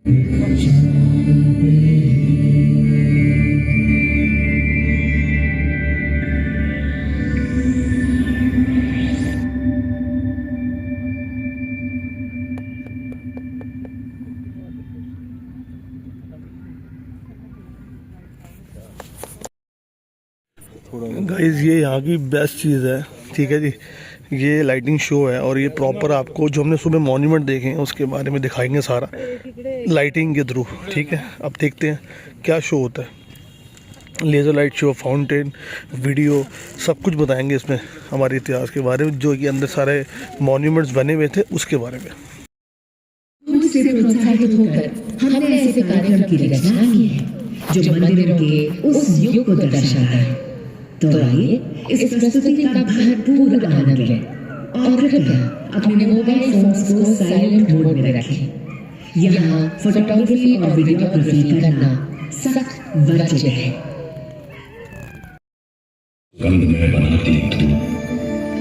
Guys ये यहाँ की बेस्ट चीज़ है, ठीक है जी। ये लाइटिंग शो है और ये प्रॉपर आपको जो हमने सुबह मॉन्यूमेंट देखे हैं उसके बारे में दिखाएंगे सारा लाइटिंग के थ्रू, ठीक है। अब देखते हैं क्या शो होता है। Laser light show, fountain, video, सब कुछ बताएंगे इसमें हमारे इतिहास के बारे में, जो कि अंदर सारे मॉन्यूमेंट्स बने हुए थे उसके बारे में। से प्रोत्साहित होकर हमने ऐसे कार्यक्रम की रचना की है जो मंदिरों के उस युग को दर्शाता है। तो आइए इस प्रस्तुति का भरपूर आनंद लें और कृपया अपने मोबाइल फोन्स को साइलेंट मोड में रखें। यहाँ फोटोग्राफी और वीडियोग्राफी करना सख्त वर्जित है। गंध में बनाती धूप,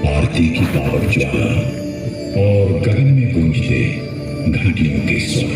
आरती की पावन ज्वाला और गगन में गूंजते घंटियों के स्वर।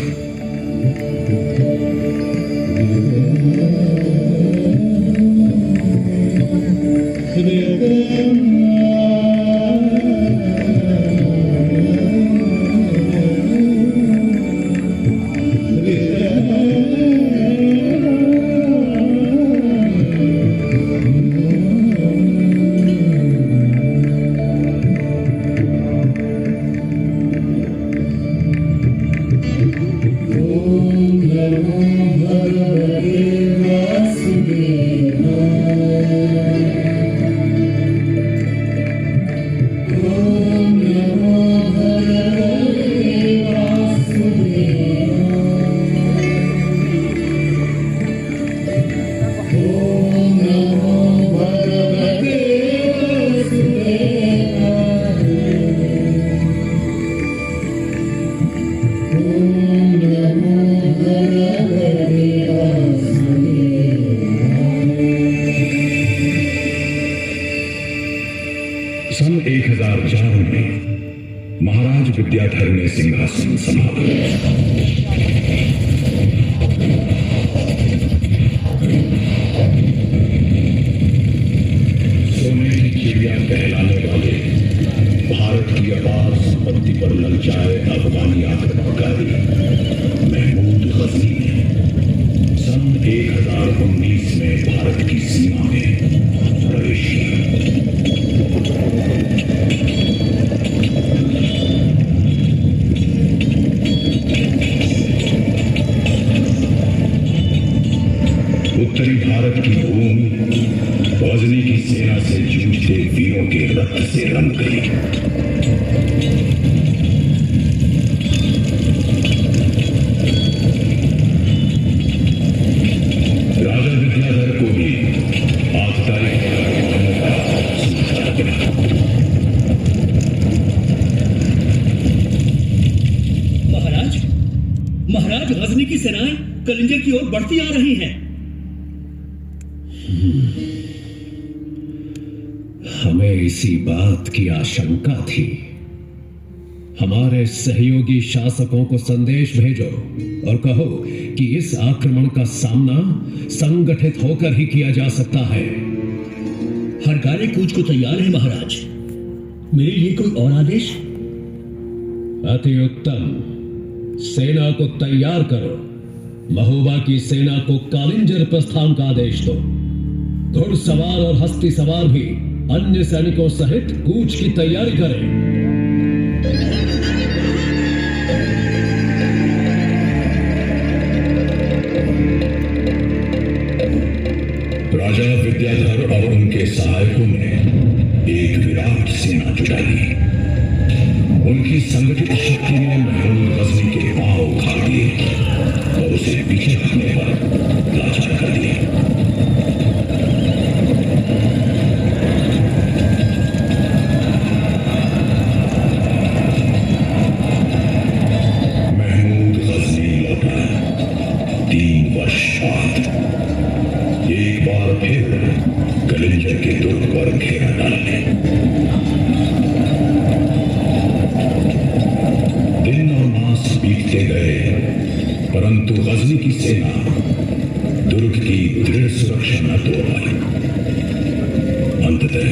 सन 1004 में महाराज विद्याधर ने सिंहासन संभाला। सोने की चिड़िया कहलाने वाले भारत की अपार संपत्ति पर ललचाए अफगानी आक्रमणकारी महमूद गजनी ने सन 1019 में भारत की सीमा में प्रवेश किया। उत्तरी भारत की भूमि गजनी की सेना से जूझते वीरों के रक्त से रंग गई। राजा विद्याधर को भी आतताई का समाचार मिला। महाराज गजनी की सेनाएं कलिंजर की ओर बढ़ती आ रही हैं। हमें इसी बात की आशंका थी। हमारे सहयोगी शासकों को संदेश भेजो और कहो कि इस आक्रमण का सामना संगठित होकर ही किया जा सकता है। हर कार्य कूच को तैयार है महाराज। मेरे लिए कोई और आदेश? अति उत्तम। सेना को तैयार करो। महोबा की सेना को कालिंजर प्रस्थान का आदेश दो। घुड़सवार और हस्ती सवार भी अन्य सैनिकों सहित कूच की तैयारी करें। राजा विद्याधर और उनके सहायकों ने एक विराट सेना जुटाई। उनकी संगठित शक्ति ने महमूद गजनी के पांव उखाड़ दिए और उसे पीछे हटने पर लाचार कर दिया। महमूद गजनी लौटा 3 वर्ष बाद एक बार फिर कलिंजर के दुर्ग पर घेरा डालने। दिन और मास बीतते गए परंतु गजनी की सेना दुर्ग की दृढ़ सुरक्षा न तोड़ पाई। अंततः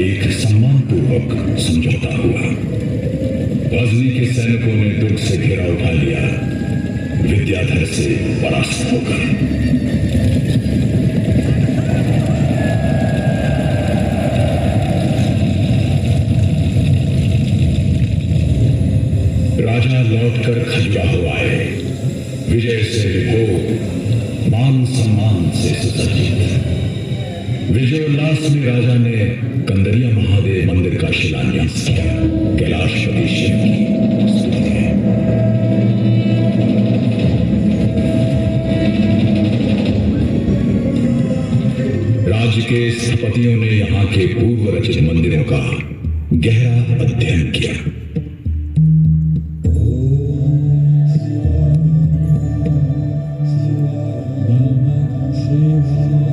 एक सम्मानपूर्वक समझौता हुआ। गजनी के सैनिकों ने दुर्ग से घेरा उठा लिया, विद्याधर से परास्त होकर। राजा लौटकर खजुराहो आए, विजय से विभोर, मान सम्मान से सुसज्जित। विजयोल्लास में राजा ने कंदरिया महादेव मंदिर का शिलान्यास किया। कैलाशपति शिव की स्तुति है। राज्य के स्थपतियों ने यहाँ के पूर्व रचित मंदिरों का गहरा अध्ययन किया।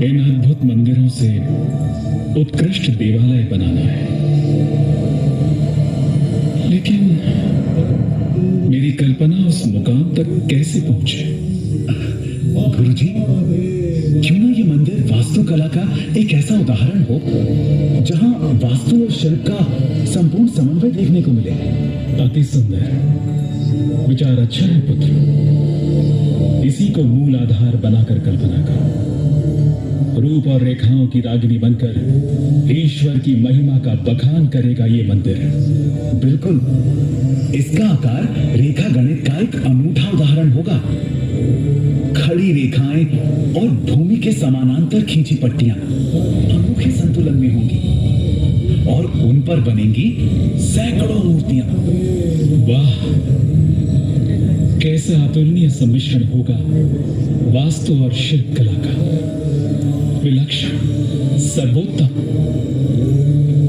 इन अद्भुत मंदिरों से उत्कृष्ट देवालय बनाना है, लेकिन मेरी कल्पना उस मुकाम तक कैसे पहुंचे? गुरुजी, क्यों ना ये मंदिर वास्तुकला का एक ऐसा उदाहरण हो जहां वास्तु और शिल्प का संपूर्ण समन्वय देखने को मिले। अति सुंदर विचार, अच्छा है पुत्र। इसी को मूल आधार बनाकर कल्पना करो। रूप और रेखाओं की रागिनी बनकर ईश्वर की महिमा का बखान करेगा ये मंदिर। बिल्कुल, इसका आकार रेखा गणित का एक अनूठा उदाहरण होगा। खड़ी रेखाएं और भूमि के समानांतर खींची पट्टियां अनोखे संतुलन में होंगी और उन पर बनेंगी सैकड़ों मूर्तियां। वाह, कैसा अतुलनीय सम्मिश्रण होगा वास्तु और शिल्प कला का। विलक्षण, सर्वोत्तम।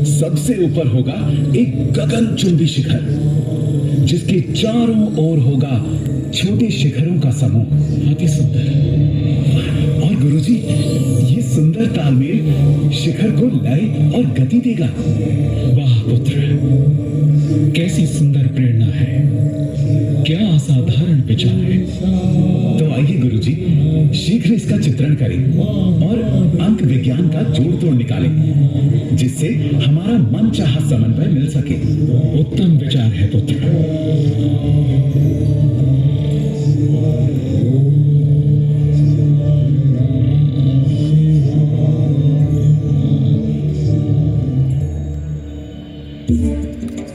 सबसे ऊपर होगा एक गगनचुंबी शिखर, जिसके चारों ओर होगा छोटे शिखरों का समूह। अति सुंदर। और गुरुजी, ये सुंदर तालमेल शिखर को लय और गति देगा। वाह पुत्र, कैसी सुंदर प्रेरणा है, क्या असाधारण विचार है। तो आइए गुरुजी, शीघ्र इसका चित्रण करें और अंक विज्ञान का जोड़ तोड़ निकालें, जिससे हमारा मनचाहा समन्वय मिल सके। उत्तम विचार है पुत्र।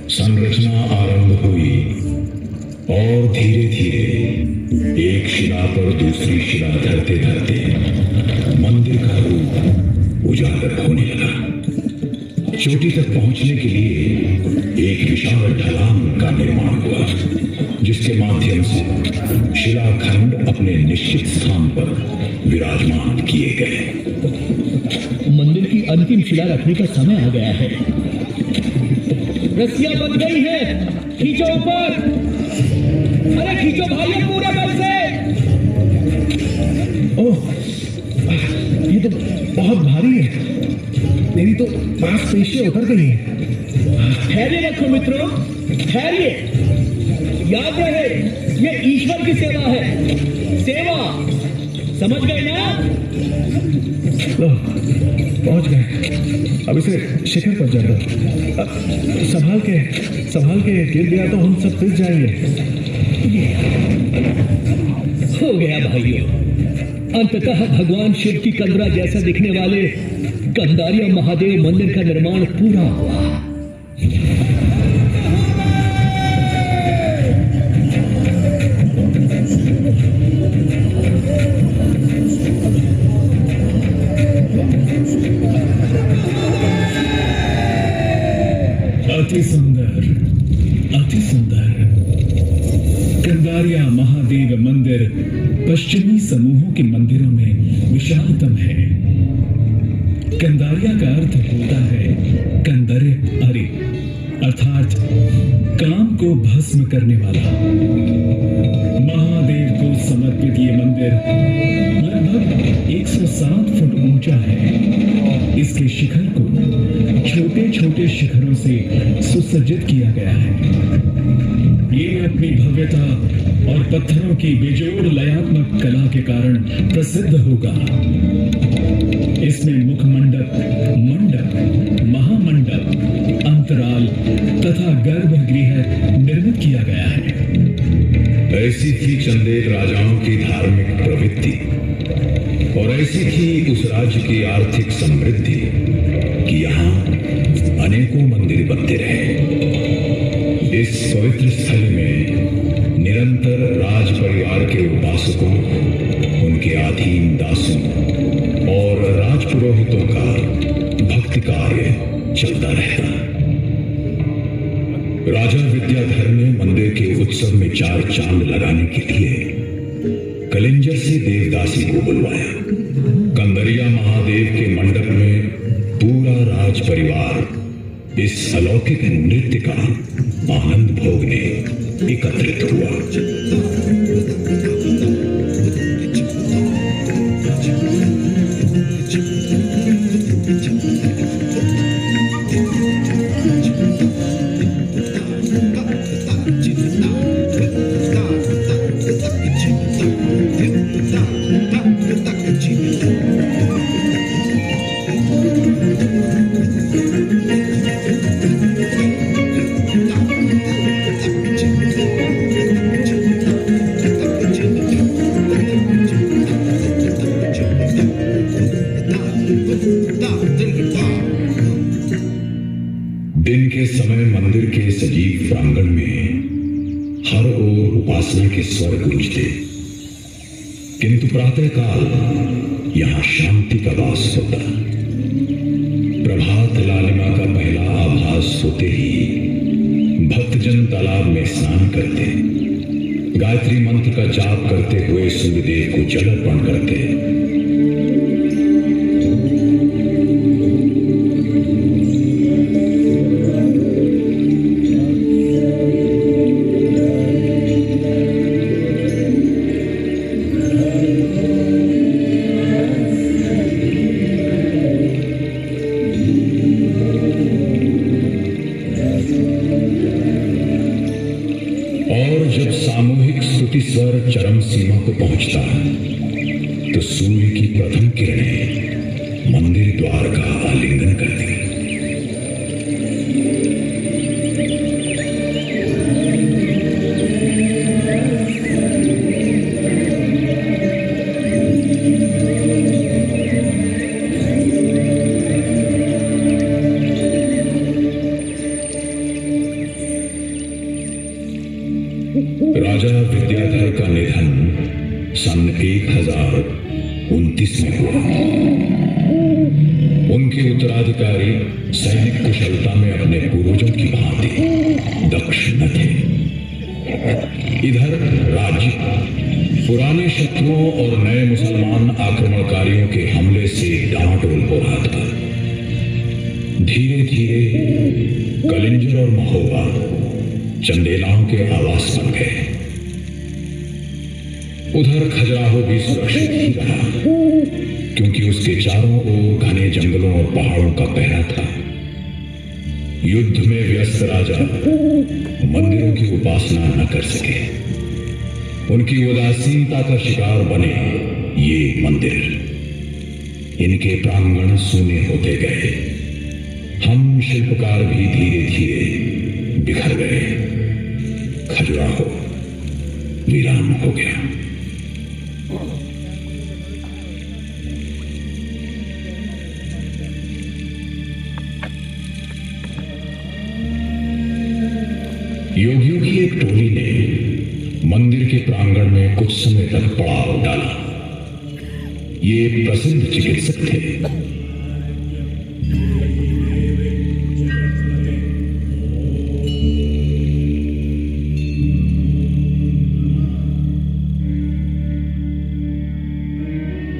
संरचना आरंभ हुई और धीरे धीरे एक शिला पर दूसरी शिला धरते धरते मंदिर का रूप उजागर होने लगा। चोटी तक पहुंचने के लिए एक विशाल ढलान का निर्माण हुआ, जिसके माध्यम से शिलाखंड अपने निश्चित स्थान पर विराजमान किए गए। मंदिर की अंतिम शिला रखने का समय आ गया है। रस्सियां बंध गई हैं, खींचो ऊपर। अरे खींचो भाइयों, पूरे बल से। ओह, ये तो बहुत भारी है। मेरी तो मांसपेशियां उतर गई हैं। धैर्य रखो मित्रों, धैर्य। याद रहे, ये ईश्वर की सेवा है। सेवा, समझ गए ना? लो, पहुंच गए। अब इसे शिखर पर चढ़ दो। संभाल के गिर गया तो हम सब पिस जाएंगे। हो गया भाइयों, अंततः भगवान शिव की कंदरा जैसा दिखने वाले कंदारिया महादेव मंदिर का निर्माण पूरा हुआ। अति सुंदर, अति सुंदर। कंदारिया महादेव मंदिर पश्चिमी समूहों के मंदिरों में विशालतम है। कंदारिया का अर्थ होता है कंदरे अरे, अर्थात काम को भस्म करने वाला। महादेव को समर्पित ये मंदिर लगभग 107 फुट ऊंचा है। इसके शिखर को छोटे छोटे शिखरों से सुसज्जित किया गया है। ये अपनी भव्यता और पत्थरों की बेजोड़ लयात्मक कला के कारण प्रसिद्ध होगा। इसमें मुखमंडप, मंडप, महामंडप, अंतराल तथा गर्भगृह निर्मित किया गया है। ऐसी थी चंदेल राजाओं की धार्मिक प्रवृत्ति और ऐसी थी उस राज्य की आर्थिक समृद्धि कि यहाँ अनेकों मंदिर बनते रहे। इस पवित्र स्थल में निरंतर राज परिवार के उपासकों, उनके अधीन दासों और राजपुरोहितों का भक्ति कार्य चलता रहता। राजा विद्याधर ने मंदिर के उत्सव में 4 चांद लगाने के लिए कलिंजर से देवदासी को बुलवाया। कंदरिया महादेव के मंडप में पूरा राज परिवार इस अलौकिक नृत्य का आनंद भोगने एकत्रित हुआ। दिन के समय मंदिर के सजीव प्रांगण में हर ओर उपासना के स्वर गूंजते, किंतु प्रातःकाल यहां शांति का वास होता। प्रभात लालिमा का पहला आभास होते ही भक्तजन तालाब में स्नान करते, गायत्री मंत्र का जाप करते हुए सूर्यदेव को जल अर्पण करते। जब सामूहिक स्तुति स्वर चरम सीमा को पहुंचता तो सूर्य की प्रथम किरणें मंदिर द्वार का आलिंगन करती। राजा विद्याधर का निधन सन 1029 में हुआ। उनके उत्तराधिकारी सैनिक कुशलता में अपने पूर्वजों की भांति दक्ष न थे। इधर राज्य पुराने शत्रुओं और नए मुसलमान आक्रमणकारियों के हमले से डामाडोल हो रहा था। धीरे धीरे कलिंजर और महोबा चंदेलाओं के आवास बन गए। उधर खजुराहो भी सुरक्षित ही रहा, क्योंकि उसके चारों ओर घने जंगलों और पहाड़ों का पहरा था। युद्ध में व्यस्त राजा मंदिरों की उपासना न कर सके। उनकी उदासीनता का शिकार बने ये मंदिर। इनके प्रांगण सूने होते गए। हम शिल्पकार भी धीरे धीरे बिखर गए। खजुराहो वीरान हो गया। योगियों की एक टोली ने मंदिर के प्रांगण में कुछ समय तक पड़ाव डाला। ये प्रसिद्ध चिकित्सक थे।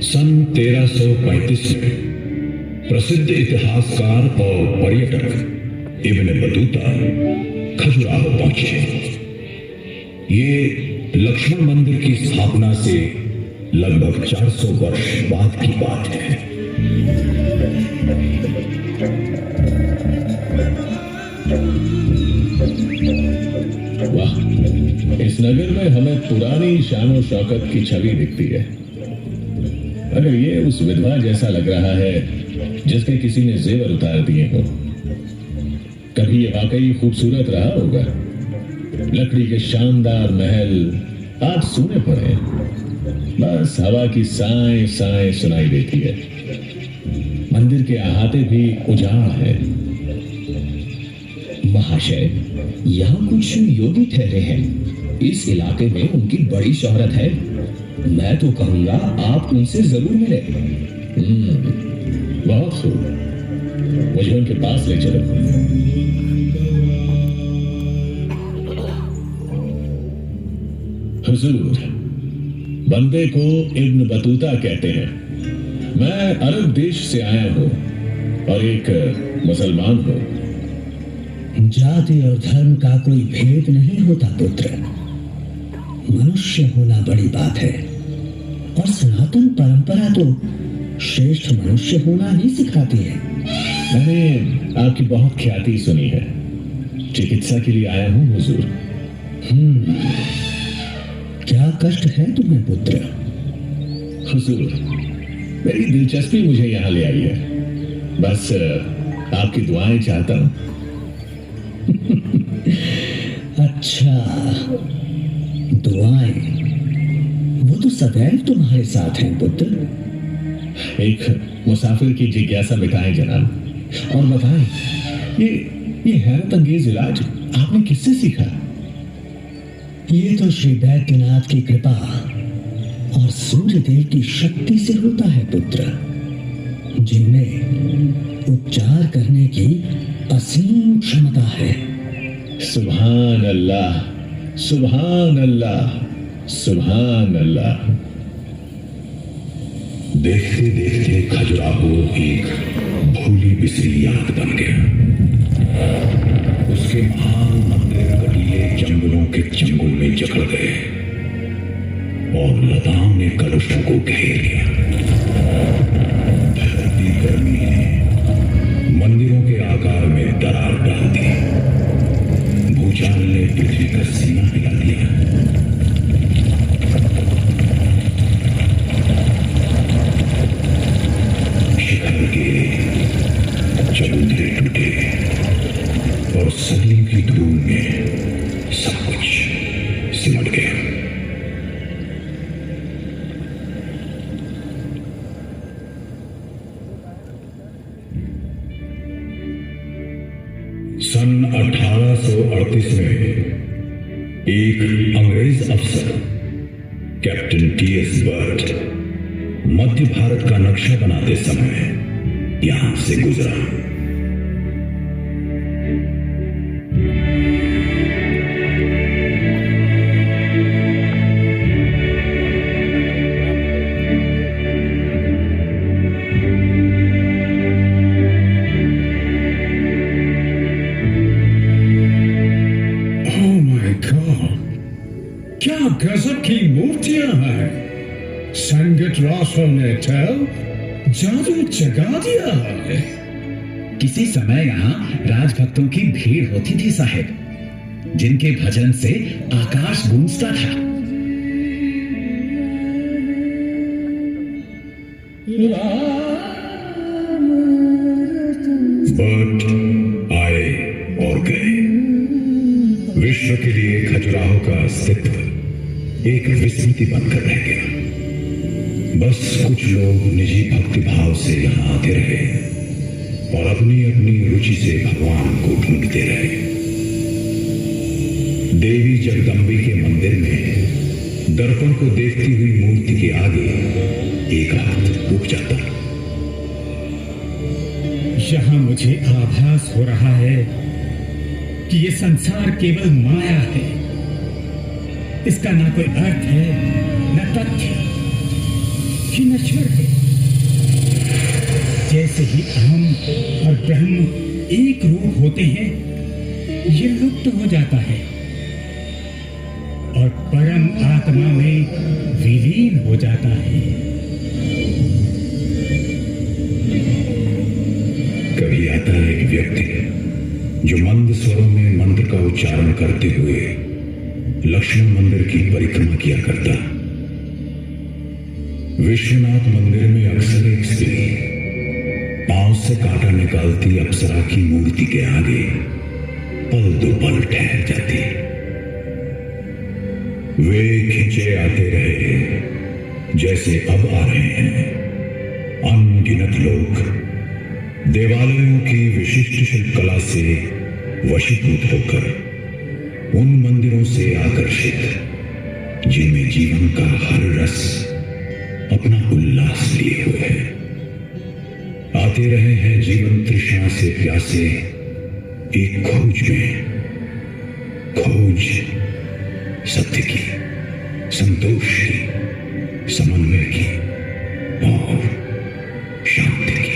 सन 1335 में प्रसिद्ध इतिहासकार और पर्यटक इब्न बतूता खजुराहो पहुंचे। ये लक्ष्मण मंदिर की स्थापना से लगभग 400 वर्ष बाद की बात है। वाह, इस नगर में हमें पुरानी शान शौकत की छवि दिखती है। अगर ये उस विधवा जैसा लग रहा है जिसके किसी ने जेवर उतार दिए हो, कभी ये वाकई खूबसूरत रहा होगा। लकड़ी के शानदार महल आज सूने पड़े, बस हवा की साएं साएं सुनाई देती है। मंदिर के अहाते भी उजाड़ है। महाशय, यहाँ कुछ योगी ठहरे हैं। इस इलाके में उनकी बड़ी शोहरत है। मैं तो कहूंगा आप उनसे जरूर मिले। बहुत खूब, मुझे उनके पास ले चलो। हुजूर, बंदे को इब्न बतूता कहते हैं। मैं अरब देश से आया हूँ और एक मुसलमान हूँ। जाति और धर्म का कोई भेद नहीं होता पुत्र। मनुष्य होना बड़ी बात है, और सनातन परंपरा तो श्रेष्ठ मनुष्य होना ही सिखाती है। मैंने आपकी बहुत ख्याति सुनी है। चिकित्सा के लिए आया हूँ हुजूर। क्या कष्ट है तुम्हें पुत्र? हुजूर, मेरी दिलचस्पी मुझे यहाँ ले आई है। बस आपकी दुआएं चाहता हूँ। अच्छा, दुआएं वो तो सदैव तुम्हारे साथ हैं पुत्र। एक मुसाफिर की जिज्ञासा मिटाएं जनाब, और बताएं ये हैरत अंगेज इलाज आपने किससे सीखा? ये तो श्री बैद्यनाथ की कृपा और सूर्य देव की शक्ति से होता है पुत्र, जिनमें उपचार करने की असीम क्षमता है। सुभान अल्लाह, सुभान अल्लाह, सुभान अल्लाह। देखते देखते खजुराहो एक भूली बिसरी याद बन गया। उसके महान मंदिर कटीले जंगलों के चंगुल में जकड़ गए और लताओं ने कलुषों को घेर लिया। धरती गर्मी ने मंदिरों के आकार में दरार डाल दी। भूचाल ने पृथ्वी का सीना हिला दिया। शिखर गिरे, चबूतरे टूटे और सदियों की धूल में सब कुछ सिमट गया। सन 1838 में एक अंग्रेज अफसर कैप्टन टी.एस. बर्ट मध्य भारत का नक्शा बनाते समय यहां से गुजरा। ओह माय गॉड, क्या गजब की मूर्तियां हैं। संगत रासों ने तो जादू जगा दिया है। किसी समय यहाँ राजभक्तों की भीड़ होती थी साहेब, जिनके भजन से आकाश गूंजता था। बर्ट आए और गए। विश्व के लिए खजुराहो का अस्तित्व एक विस्मृति बनकर रह गया। बस कुछ लोग निजी भक्ति भाव से यहाँ आते रहे और अपनी अपनी रुचि से भगवान को ढूंढते रहे। देवी जगदम्बी के मंदिर में दर्पण को देखती हुई मूर्ति के आगे एक हाथ रुक जाता। यहाँ मुझे आभास हो रहा है कि ये संसार केवल माया है। इसका ना कोई अर्थ है, न तथ्य, ये नश्वर है। जैसे ही अहम और ब्रह्म एक रूप होते हैं, ये लुप्त हो जाता है और परम आत्मा में विलीन हो जाता है। कभी आता है एक व्यक्ति जो मंद करते हुए लक्ष्मण मंदिर की परिक्रमा किया करता। विश्वनाथ मंदिर में अक्सर एक स्त्री पांव से कांटा निकालती अप्सरा की मूर्ति के आगे पल दो पल ठहर जाती। वे खिंचे आते रहे जैसे अब आ रहे हैं। अनगिनत लोग देवालयों की विशिष्ट शिल्पकला से वशीभूत होकर उन मंदिरों से आकर्षित जिनमें जीवन का हर रस अपना उल्लास लिए हुए है, आते रहे हैं जीवन तृष्णा से प्यासे एक खोज में। खोज सत्य की, संतोष की, समन्वय की और शांति की।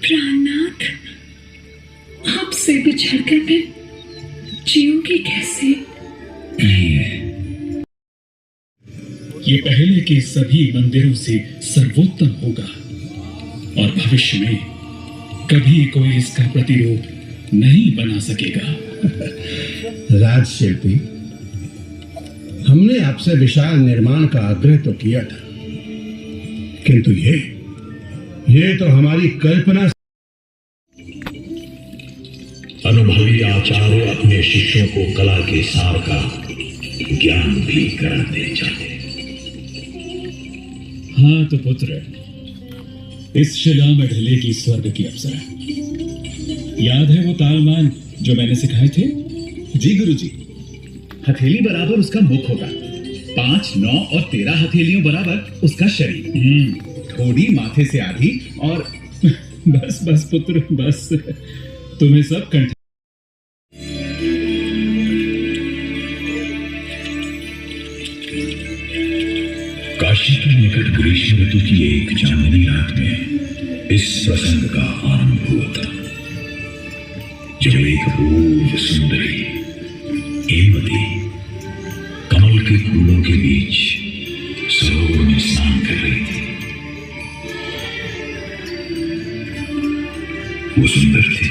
प्राणनाथ, आपसे बिछड़कर मैं जीऊंगी कैसे? ये पहले के सभी मंदिरों से सर्वोत्तम होगा और भविष्य में कभी कोई इसका प्रतिरूप नहीं बना सकेगा। राजशिल्पी, हमने आपसे विशाल निर्माण का आग्रह तो किया था, किंतु ये तो हमारी कल्पना। अनुभवी आचार्य अपने शिष्यों को कला के सार का ज्ञान भी कराते जाते। हाँ तो पुत्र, इस शिला में ढलेगी स्वर्ग की अप्सरा। याद है वो तालमान जो मैंने सिखाए थे? जी गुरुजी, हथेली बराबर उसका मुख होगा, 5, 9 और 13 हथेलियों बराबर उसका शरीर, थोड़ी माथे से आधी और बस बस पुत्र बस, तुम्हें सब कंठ। काशी के निकट ग्रीष्म ऋतु की एक चांदनी रात में इस प्रसंग का आरंभ हुआ था, जब एक अपूर्व सुंदरी हेमवती कमल के फूलों के बीच सरोवर में स्नान कर रही थी। वो सुंदर थी,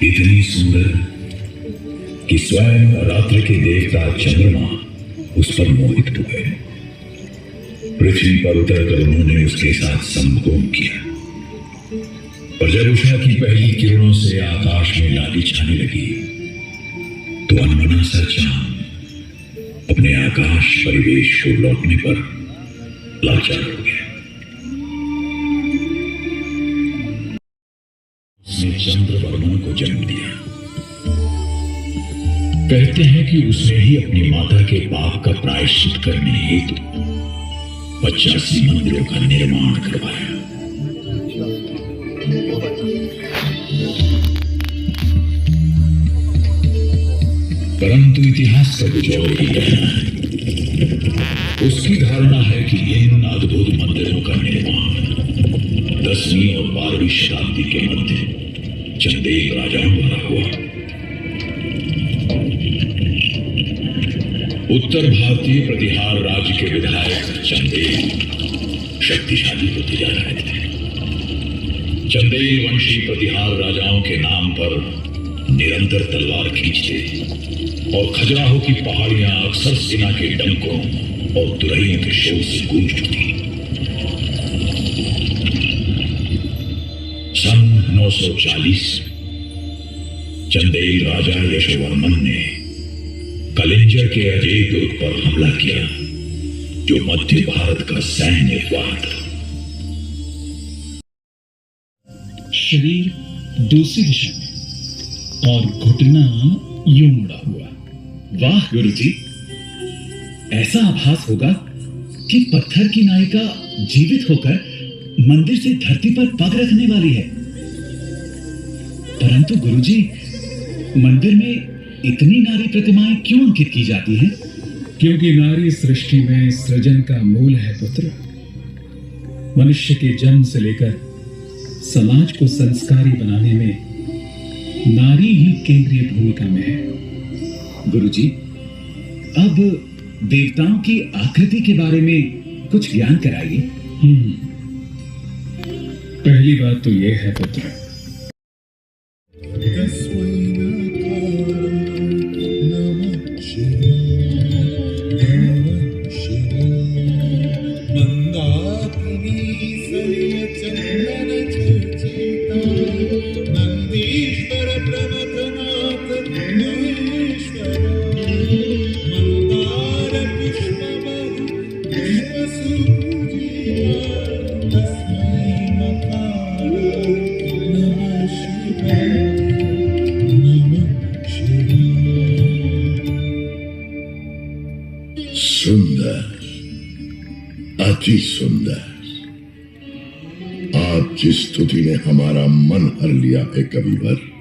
इतनी सुंदर कि स्वयं रात्रि के देवता चंद्रमा उस पर मोहित हुए। पृथ्वी पर उतरकर उन्होंने उसके साथ संभोग किया, और जब उषा की पहली किरणों से आकाश में लाली छाने लगी तो अनमना सा चांद अपने आकाश परिवेश को लौटने पर लाचार हो गया। उसने चंद्रवर्मन को जन्म दिया। कहते हैं कि उसने ही अपनी माता के पाप का प्रायश्चित करने हेतु 85 मंदिरों का निर्माण करवाया। परंतु इतिहास का कुछ और ही कहना है। उसकी धारणा है कि इन अद्भुत मंदिरों का निर्माण 10वीं और 12वीं शताब्दी के मध्य चंदेल राजाओं द्वारा हुआ। उत्तर भारतीय प्रतिहार राज्य के विधायक चंदेल शक्तिशाली होते जा रहे थे। चंदेल वंशी प्रतिहार राजाओं के नाम पर निरंतर तलवार खींचते और खजुराहो की पहाड़ियां अक्सर सेना के डंकों और तुरहियों के शोर से गूंज उठती। सन 940 चंदेल राजा यशोवर्मन ने कलिंजर के अजय दुर्ग पर हमला किया, जो मध्य भारत का सैन्य द्वार था। शरीर दूसरी दिशा में और घुटना यूं मुड़ा हुआ। वाह गुरुजी, ऐसा आभास होगा कि पत्थर की नायिका जीवित होकर मंदिर से धरती पर पग रखने वाली है। परंतु गुरुजी, मंदिर में इतनी नारी प्रतिमाएं क्यों अंकित की जाती हैं? क्योंकि नारी सृष्टि में सृजन का मूल है पुत्र। मनुष्य के जन्म से लेकर समाज को संस्कारी बनाने में नारी ही केंद्रीय भूमिका में है। गुरुजी, अब देवताओं की आकृति के बारे में कुछ ज्ञान कराइए। पहली बात तो यह है पुत्र, सुंदर, अति सुंदर। आप जिस स्तुति ने हमारा मन हर लिया है कविवर,